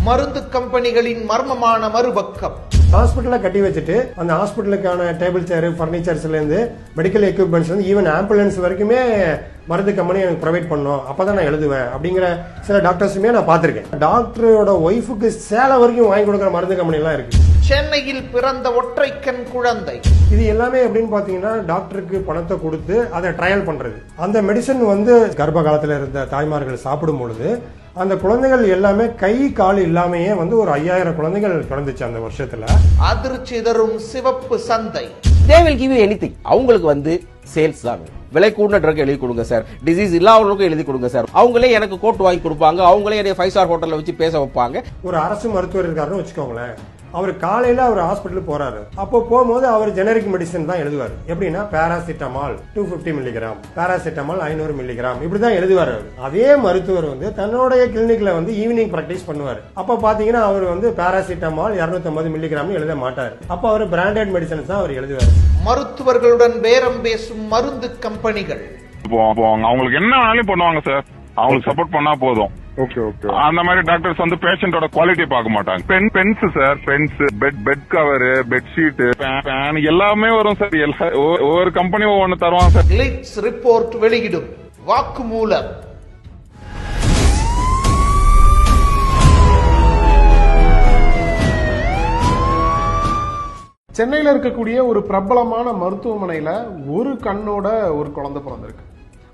மருந்து கம்பெனிகளின் மர்மமான மறுபக்கம். ஹாஸ்பிட்டல கட்டி வச்சுட்டு அந்த ஹாஸ்பிட்டலுக்கான டேபிள் சேர், பர்னிச்சர்ஸ்ல இருந்து மெடிக்கல் எக்யூப்மெண்ட்ஸ் வந்து ஈவன் ஆம்புலன்ஸ் வரைக்குமே மருந்து கம்பெனி எனக்கு ப்ரொவைட் பண்ணும், அப்பதான் நான் எழுதுவேன் அப்படிங்கிற சில டாக்டர்ஸுமே நான் பார்த்திருக்கேன். டாக்டரோட ஒய்ஃபுக்கு சேலை வரைக்கும் வாங்கி கொடுக்குற மருந்து கம்பெனி எல்லாம் இருக்கு. சென்னையில் பிறந்த ஒற்றைக்கண் குழந்தை. இது எல்லாமே எப்படின்னு பாத்தீங்கன்னா டாக்டருக்கு பணத்தை கொடுத்து அதை ட்ரையல் பண்றது. அந்த மெடிசன் வந்து கர்ப்ப காலத்துல இருந்த தாய்மார்கள் சாப்பிடும் பொழுது அந்த குழந்தைகள் எல்லாமே கை கால் இல்லாமையே வந்து ஒரு 5000 குழந்தைகள் பிறந்துச்சு அந்த வருஷத்துல. அதிர்ச்சி தரும் சிவப்பு சந்தை. They will give you anything. அவங்களுக்கு வந்து சேல்ஸ் தான். விலை கூடின ட்ரக் எழுதி கொடுங்க சார், டிசீஸ் இல்லாதவங்களுக்கும் எழுதி கொடுங்க சார். அவங்களே எனக்கு கோட் வாங்கி கொடுப்பாங்க, அவங்களே என்னை 5 ஸ்டார் ஹோட்டல்ல வச்சு பேச வைப்பாங்க. ஒரு அரசு மருத்துவர் இருக்காருன்னு வச்சுக்கோங்களேன், அவர் காலையில அவர் ஹாஸ்பிட்டல் போறாரு, அப்போ போகும்போது அவர் ஜெனரிக் மெடிசன் தான் எழுதுவார். எப்படின்னா பாராசிட்டமால் 250 மில்லிகிராம், பாராசிட்டமால் 500 மில்லிகிராம், இப்படிதான் எழுதுவார். அதே மருத்துவர் வந்து தன்னுடைய கிளினிக்ல வந்து ஈவினிங் பிராக்டிஸ் பண்ணுவார். அப்ப பாத்தீங்கன்னா அவர் வந்து பாராசிட்டமால் 250 மில்லிகிராம் எழுத மாட்டார். அப்ப அவர் பிராண்டட் மெடிசன்ஸ் தான் அவர் எழுதுவார். மருத்துவர்களுடன் பேரம் பேசும் மருந்து கம்பெனிகள். அவங்களுக்கு என்ன வேணாலும் பண்ணுவாங்க சார், அவங்களுக்கு சப்போர்ட் பண்ணா போதும். அந்த மாதிரி டாக்டர்ஸ் வந்து பேஷண்டோட குவாலிட்டி பார்க்க மாட்டாங்க. Pens sir, pens, bed cover, bedsheet, fan எல்லாமே வரும் சார். ஒவ்வொரு கம்பெனி ஒவ்வொன்னு தருவாங்க சார். லிட்ஸ் ரிப்போர்ட் வெளியிடும் வாக்குமூலம். சென்னையில் இருக்கக்கூடிய ஒரு பிரபலமான மருத்துவமனையில ஒரு கண்ணோட ஒரு குழந்தை பிறந்திருக்கு.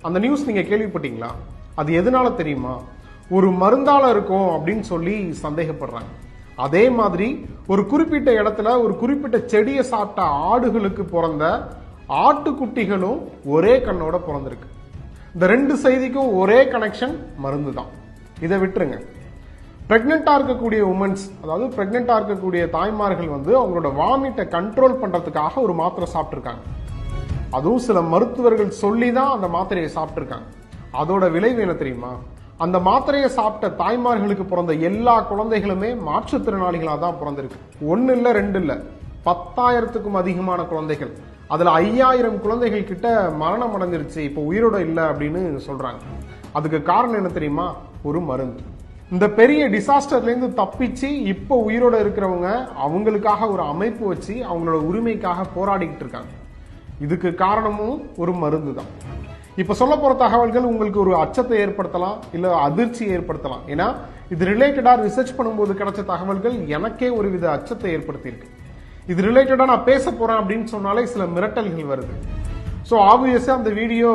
அந்த நியூஸ் நீங்க கேள்விப்பட்டீங்களா? அது எதனால தெரியுமா? ஒரு மருந்தால இருக்கும் அப்படின்னு சொல்லி சந்தேகப்படுறாங்க. அதே மாதிரி ஒரு குறிப்பிட்ட இடத்துல ஒரு குறிப்பிட்ட செடியை சாப்பிட்ட ஆடுகளுக்கு பிறந்த ஆட்டுக்குட்டிகளும் ஒரே கண்ணோட பிறந்திருக்கு. இந்த 2 செய்திக்கும் ஒரே கனெக்ஷன் மருந்து தான். இதை விட்டுருங்க. பிரெக்னெண்டா இருக்கக்கூடிய உமன்ஸ், அதாவது பிரெக்னெண்டா இருக்கக்கூடிய தாய்மார்கள் வந்து அவங்களோட வாமிட்டை கண்ட்ரோல் பண்றதுக்காக ஒரு மாத்திரை சாப்பிட்டுருக்காங்க. அதுவும் சில மருத்துவர்கள் சொல்லி தான் அந்த மாத்திரையை சாப்பிட்டுருக்காங்க. அதோட விளைவு என்ன தெரியுமா? அந்த மாத்திரையை சாப்பிட்ட தாய்மார்களுக்கு பிறந்த எல்லா குழந்தைகளுமே மாற்றுத்திறனாளிகளாக தான் பிறந்திருக்கு. 1 இல்ல 2 இல்ல, 10,000க்கும் அதிகமான குழந்தைகள். அதுல 5000 குழந்தைகள் கிட்ட மரணம் அடைஞ்சிருச்சு, இப்ப உயிரோட இல்ல அப்படின்னு சொல்றாங்க. அதுக்கு காரணம் என்ன தெரியுமா? ஒரு மருந்து. இந்த பெரிய டிசாஸ்டர்ல இருந்து தப்பிச்சு இப்ப உயிரோட இருக்கிறவங்க அவங்களுக்காக ஒரு அமைப்பு வச்சு அவங்களோட உரிமைக்காக போராடிக்கிட்டு இருக்காங்க. இதுக்கு காரணமும் ஒரு மருந்து தான். இப்ப சொல்ல போற தகவல்கள் உங்களுக்கு ஒரு அச்சத்தை ஏற்படுத்தலாம், இல்ல அதிர்ச்சி ஏற்படுத்தலாம். ஏன்னா இது ரிலேட்டடா ரிசர்ச் பண்ணும்போது கிடைச்ச தகவல்கள் எனக்கே ஒரு வித அச்சத்தை ஏற்படுத்தி இருக்கு. இது ரிலேட்டடா நான் பேச போறேன் அப்படின்னு சொன்னாலே சில மிரட்டல்கள் வருது. சோ ஆப்வியஸா அந்த வீடியோ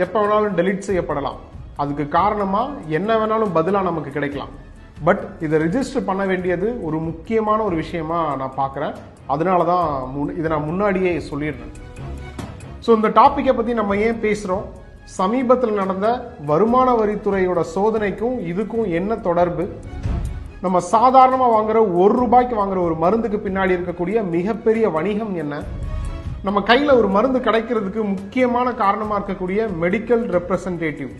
எப்ப வேணாலும் டெலீட் செய்யப்படலாம். அதுக்கு காரணமா என்ன வேணாலும் பதிலா நமக்கு கிடைக்கலாம். பட் இதை ரெஜிஸ்டர் பண்ண வேண்டியது ஒரு முக்கியமான ஒரு விஷயமா நான் பாக்குறேன். அதனாலதான் இதை நான் முன்னாடியே சொல்லிடுறேன். சோ இந்த டாபிக்கை பத்தி நம்ம ஏன் பேசுறோம்? சமீபத்தில் நடந்த வருமான வரித்துறையோட சோதனைக்கும் இதுக்கும் என்ன தொடர்பு? நம்ம சாதாரணமா வாங்குற 1 ரூபாய்க்கு வாங்குற ஒரு மருந்துக்கு பின்னாடி இருக்கக்கூடிய மிகப்பெரிய வணிகம் என்ன? நம்ம கையில ஒரு மருந்து கிடைக்கிறதுக்கு முக்கியமான காரணமா இருக்கக்கூடிய மெடிக்கல் ரெப்ரசன்டேட்டிவ்